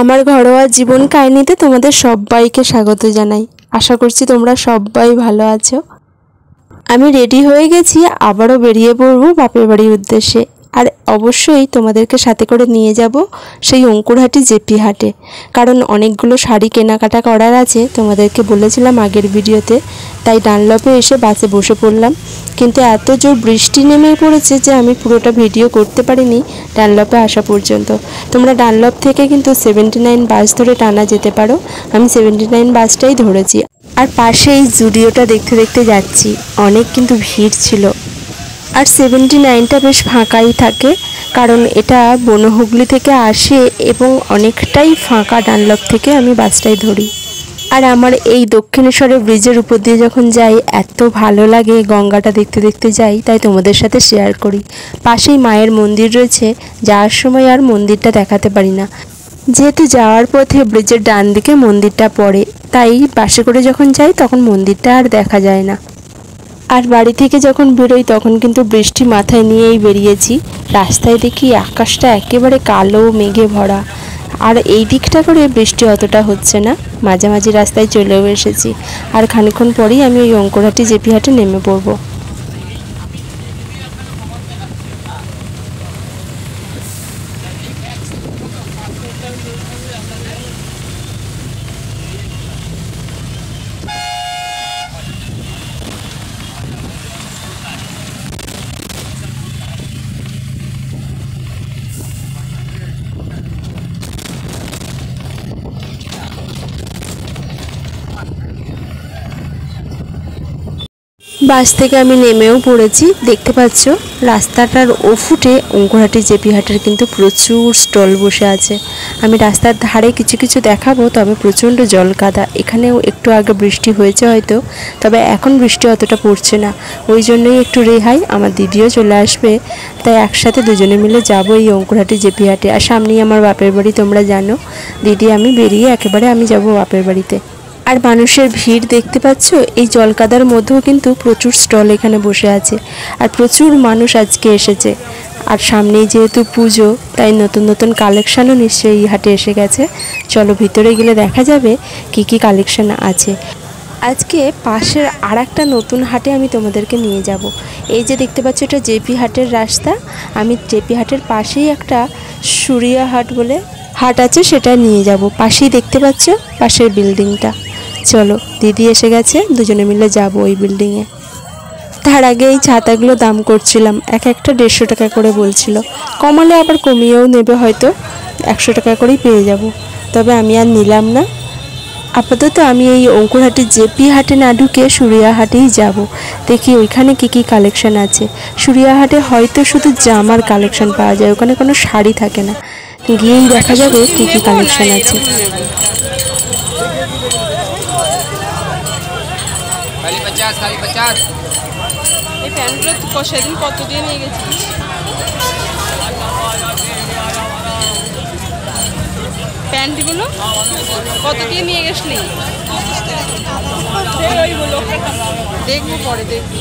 আমার ঘরোয়া জীবন কাহিনীতে তোমাদের সবাইকে স্বাগত জানাই। আশা করছি তোমরা সবাই ভালো আছো। আমি রেডি হয়ে গেছি, আবারও বেরিয়ে পড়ব বাপের বাড়ির উদ্দেশ্যে। আর অবশ্যই তোমাদেরকে সাথে করে নিয়ে যাব সেই অঙ্কুরহাটি জেপি হাটে, কারণ অনেকগুলো শাড়ি কেনাকাটা করার আছে, তোমাদেরকে বলেছিলাম আগের ভিডিওতে। তাই ডানলপে এসে বাসে বসে পড়লাম, কিন্তু এত জোর বৃষ্টি নেমে পড়েছে যে আমি পুরোটা ভিডিও করতে পারিনি ডানলপে আসা পর্যন্ত। তোমরা ডানলপ থেকে কিন্তু 79 বাস ধরে টানা যেতে পারো। আমি 79 বাসটাই ধরেছি। আর পাশে এই জুডিওটা দেখতে দেখতে যাচ্ছি, অনেক কিন্তু ভিড় ছিল। আর 79টা বেশ ফাঁকাই থাকে, কারণ এটা বনহুগলি থেকে আসে এবং অনেকটাই ফাঁকা। ডানলপ থেকে আমি বাসটাই ধরি। আর আমার এই দক্ষিণেশ্বরের ব্রিজের উপর দিয়ে যখন যাই এত ভালো লাগে, গঙ্গাটা দেখতে দেখতে যাই, তাই তোমাদের সাথে শেয়ার করি। পাশেই মায়ের মন্দির রয়েছে, যাওয়ার সময় আর মন্দিরটা দেখাতে পারি না, যেহেতু যাওয়ার পথে ব্রিজের ডান দিকে মন্দিরটা পড়ে, তাই বাসে করে যখন যাই তখন মন্দিরটা আর দেখা যায় না। আর বাড়ি থেকে যখন বেরোই তখন কিন্তু বৃষ্টি মাথায় নিয়েই বেরিয়েছি। রাস্তায় দেখি আকাশটা একেবারে কালো মেঘে ভরা, আর এই দিকটা করে বৃষ্টি অতটা হচ্ছে না, মাঝামাঝি রাস্তায় চলেও এসেছি। আর খানিকক্ষণ পরেই আমি ওই অঙ্কুরহাটি জেপি হাটে নেমে পড়বো। বাস থেকে আমি নেমেও পড়েছি। দেখতে পাচ্ছ রাস্তাটার ওফুটে অঙ্কুরহাটি জেপি হাটের কিন্তু প্রচুর স্টল বসে আছে। আমি রাস্তার ধারে কিছু কিছু দেখাবো, তবে প্রচণ্ড জল কাদা। এখানেও একটু আগে বৃষ্টি হয়েছে হয়তো, তবে এখন বৃষ্টি অতটা পড়ছে না, ওই জন্যই একটু রেহাই। আমার দিদিও চলে আসবে, তাই একসাথে দুজনে মিলে যাবো এই অঙ্কুরহাটি জেপি হাটে। আর সামনেই আমার বাপের বাড়ি, তোমরা জানো। দিদি আমি বেরিয়ে একেবারে আমি যাব বাপের বাড়িতে। আর মানুষের ভিড় দেখতে পাচ্ছ, এই জলকাদার মধ্যেও কিন্তু প্রচুর স্টল এখানে বসে আছে, আর প্রচুর মানুষ আজকে এসেছে। আর সামনেই যেহেতু পুজো, তাই নতুন নতুন কালেকশানও নিশ্চয়ই এই হাটে এসে গেছে। চলো ভিতরে গেলে দেখা যাবে কি কি কালেকশান আছে। আজকে পাশের আর একটা নতুন হাটে আমি তোমাদেরকে নিয়ে যাব। এই যে দেখতে পাচ্ছ, এটা জেপি হাটের রাস্তা। আমি জেপি হাটের পাশেই একটা সুরিয়া হাট বলে হাট আছে, সেটা নিয়ে যাব। পাশেই দেখতে পাচ্ছ পাশের বিল্ডিংটা। চলো, দিদি এসে গেছে, দুজনে মিলে যাব ওই বিল্ডিংয়ে। তার আগে এই ছাতাগুলো দাম করছিলাম, এক একটা 150 টাকা করে বলছিল। কমালে আবার কমিয়েও নেবে, হয়তো 100 টাকা করেই পেয়ে যাব। তবে আমি আর নিলাম না। আপাতত আমি এই অঙ্কুরহাটি জেপি হাটে না ঢুকে সুরিয়া হাটেই যাব, দেখি ওইখানে কি কি কালেকশন আছে। সুরিয়া হাটে হয়তো শুধু জামার কালেকশন পাওয়া যায়, ওখানে কোনো শাড়ি থাকে না। গিয়েই দেখা যাবে কি কি কালেকশন আছে। খালি 50 এই প্যান্টগুলো সেদিন কত দিয়ে নিয়ে গেছিস? প্যান্টগুলো কত দিয়ে নিয়ে গেছলি? দেখবো পরে, দেখবো।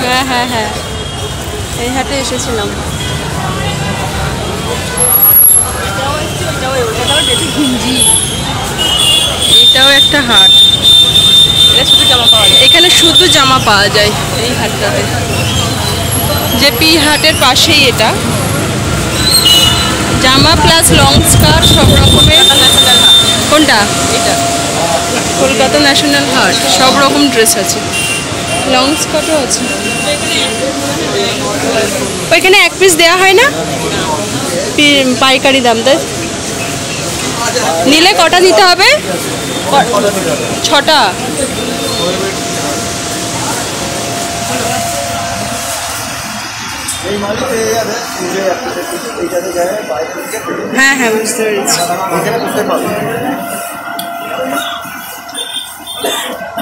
হ্যাঁ হ্যাঁ হ্যাঁ, এই হাটে এসেছিলাম। এটাও একটা হাট, এখানে শুধু জামা পাওয়া যায় এই হাটটাতে। জেপি হাটের পাশেই এটা, জামা প্লাস লং স্কার্ট সব রকমের। কোনটা? এটা কলকাতা ন্যাশনাল হাট, সব রকম ড্রেস আছে, লং স্কার্টও আছে। ওইখানে এক পিস দেওয়া হয় না, পাইকারি দাম। তাই নিলে কটা নিতে হবে? 6টা। হ্যাঁ হ্যাঁ, বুঝতে পেরেছি।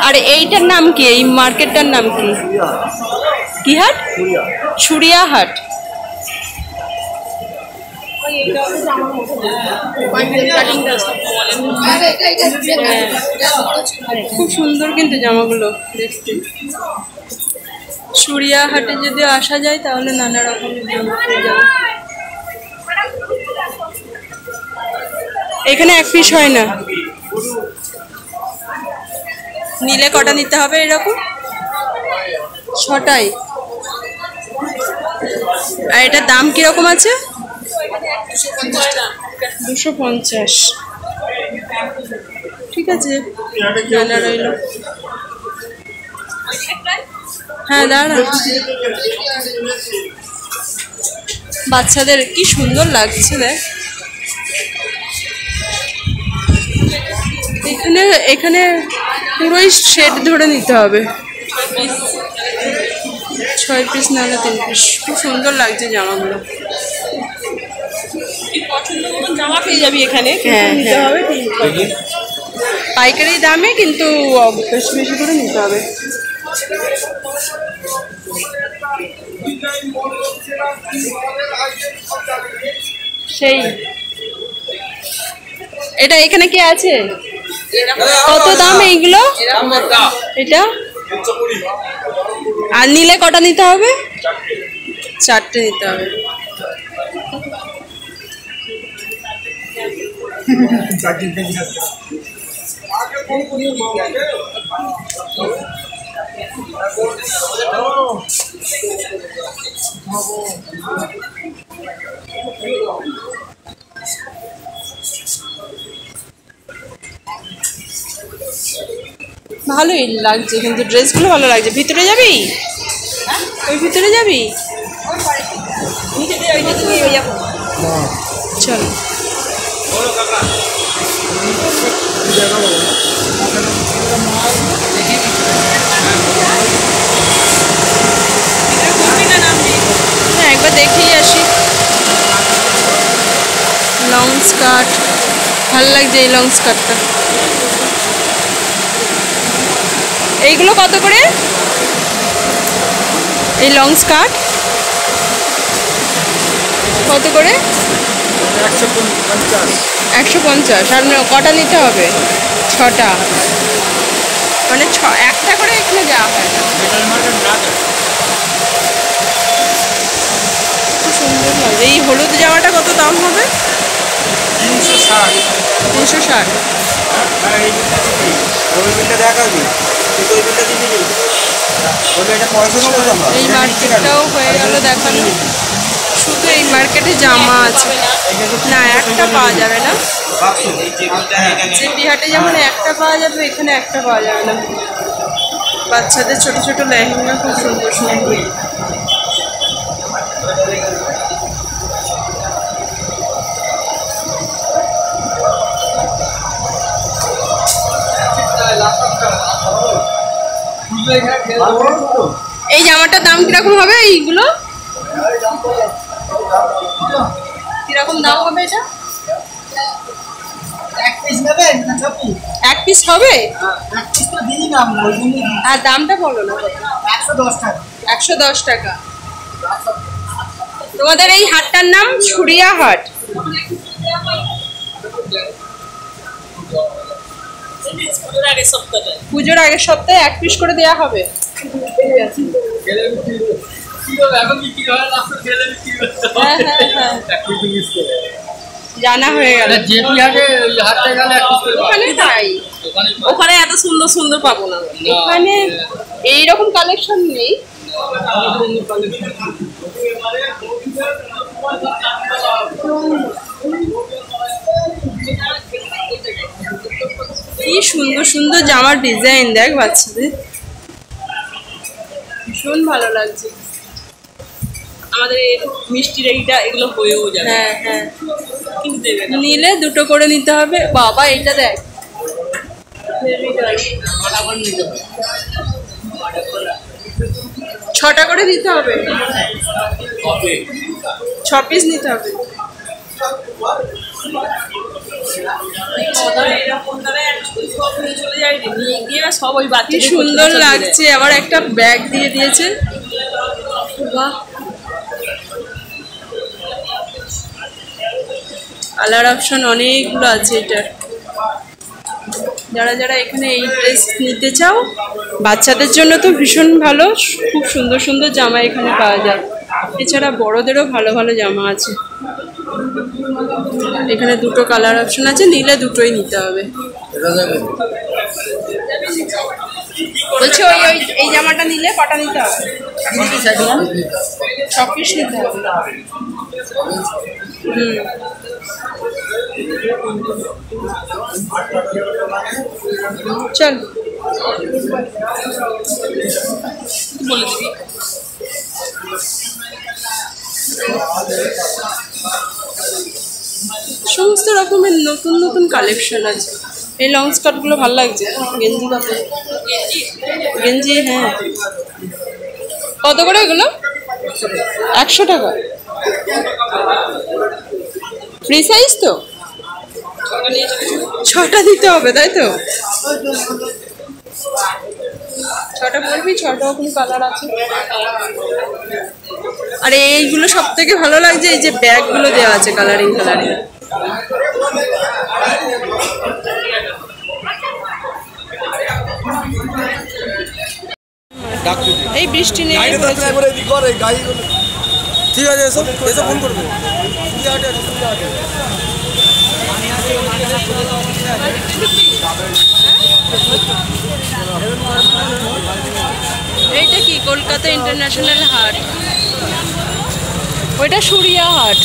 আর এইটার নাম কি? এই মার্কেটটার নাম কি? কি হাট? সুরিয়া হাট। খুব সুন্দর কিন্তু জামাগুলো দেখতে। চুড়িয়াহাটে যদি আসা যায় তাহলে নানা রকমের জামা পেয়ে যাবে। এখানে এক পিস হয় না, নিলে কটা নিতে হবে? এরকম 6টাই। আর এটার দাম কিরকম আছে? 250। ঠিক আছে, জানা রইল। হ্যাঁ দাঁড়া, বাচ্চাদের কি সুন্দর লাগছে দেখ। এখানে এখানে পুরোই সেট ধরে নিতে হবে। 6 পিস নাহলে 3 পিস। খুব সুন্দর লাগছে জামাগুলো। পছন্দ মতন জামা পেয়ে যাবি এখানে। হ্যাঁ নিতে হবে পাইকারি দামে, কিন্তু বেশি বেশি করে নিতে হবে। সেই এটা এখানে কি আছে? কত দাম এইগুলো? এটা আর নিলে কটা নিতে হবে? 4টে নিতে হবে। ভালোই লাগছে কিন্তু, ড্রেসগুলো ভালো লাগছে। ভিতরে যাবি? ওই ভিতরে যাবি? চল। হ্যাঁ একবার দেখেই আসি। লং স্কার্ট ভালো লাগছে, এই লং স্কার্টটা। এইগুলো কত করে? এই লং স্কার্ট কত করে? 150। আর কটা নিতে হবে? 6টা। মানে একটা করে এখানে দেওয়া হয় না। খুব সুন্দর লাগে। এই হলুদ জামাটা কত দাম হবে? 360। এই মার্কেটটাও হয়ে গেল দেখানো। শুধু এই মার্কেটে জামা আছে না, একটা পাওয়া যাবে না। জেপি হাটে যেমন একটা পাওয়া যাবে, এখানে একটা পাওয়া যাবে না। বাচ্চাদের ছোট ছোট লেহেঙ্গা খুব সুন্দর সুন্দর। এই জামাটার দাম কিরকম হবে? এইগুলো কিরকম দাম হবে? এটা এক পিস হবে? আর দামটা বলো না। 110 টাকা। তোমাদের এই হাটটার নাম চুড়িয়াহাট। পুজোর আগের সপ্তাহে 1 পিস করে দেওয়া হবে। জানা হয়ে গেল। ওখানে তাই, ওখানে এত সুন্দর সুন্দর পাবো না। এখানে এইরকম কালেকশন নেই। কি সুন্দর সুন্দর জামার ডিজাইন দেখ বাচ্চাদের, ভীষণ ভালো লাগছে। আমাদের মিষ্টি রেগিটা এগুলো হয়েও যাবে। হ্যাঁ হ্যাঁ, নিলে 2টো করে নিতে হবে। বাবা এটা দেখ, 6টা করে নিতে হবে। 6 পিস নিতে হবে। কি সুন্দর লাগছে। আবার একটা ব্যাগ দিয়ে দিয়েছে। বাহ, কালার অপশন অনেকগুলো আছে এটার। যারা যারা এখানে এই ড্রেস নিতে চাও, বাচ্চাদের জন্য তো ভীষণ ভালো, খুব সুন্দর সুন্দর জামা এখানে পাওয়া যায়। এছাড়া বড়দেরও ভালো ভালো জামা আছে। এখানে দুটো কালার অপশন আছে, নিলে দুটোই নিতে হবে। বলছি ওই ওই এই জামাটা নিলে কটা নিতে হবে? 6 পিস নিতে হবে। চল বলে দিবি। সমস্ত রকমের নতুন নতুন কালেকশন আছে। এই লং স্কার্টগুলো ভালো লাগছে। গেঞ্জি কাপড়, গেঞ্জি, হ্যাঁ। কত করে এগুলো? 100 টাকা। ফ্রি সাইজ তো? 6টা দিতে হবে, তাই তো? 6টা বলবি, 6টা রকম কালার আছে। আর এইগুলো সব থেকে ভালো লাগছে, এই যে ব্যাগগুলো দেওয়া আছে কালারিং কালারিং। এই বৃষ্টি নেই, ঠিক আছে, এসো এসে ফোন করবে। এইটা কি? কলকাতা ইন্টারন্যাশনাল হাট, ওইটা সুরিয়া হাট।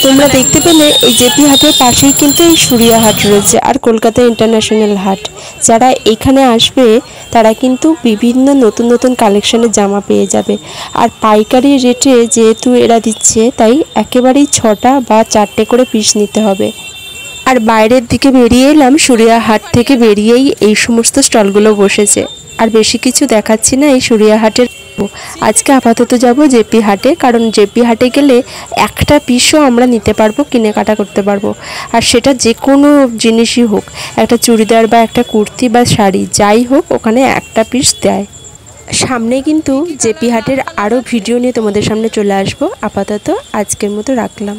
তোমরা দেখতে পেলে এই জেপি হাটের পাশেই কিন্তু এই সুরিয়া হাট রয়েছে আর কলকাতা ইন্টারন্যাশনাল হাট। যারা এখানে আসবে তারা কিন্তু বিভিন্ন নতুন নতুন কালেকশনের জামা পেয়ে যাবে। আর পাইকারি রেটে যেহেতু এরা দিচ্ছে, তাই একেবারেই 6টা বা 4টে করে পিস নিতে হবে। আর বাইরের দিকে বেরিয়ে এলাম, সুরিয়া হাট থেকে বেরিয়েই এই সমস্ত স্টলগুলো বসেছে। আর বেশি কিছু দেখাচ্ছি না এই সুরিয়া হাটের। আজকে আপাতত যাব জেপি হাটে, কারণ জেপি হাটে গেলে একটা পিসও আমরা নিতে পারবো, কেনাকাটা করতে পারবো। আর সেটা যে কোনো জিনিসই হোক, একটা চুড়িদার বা একটা কুর্তি বা শাড়ি যাই হোক, ওখানে একটা পিস দেয়। সামনে কিন্তু জেপি হাটের আরও ভিডিও নিয়ে তোমাদের সামনে চলে আসবো। আপাতত আজকের মতো রাখলাম।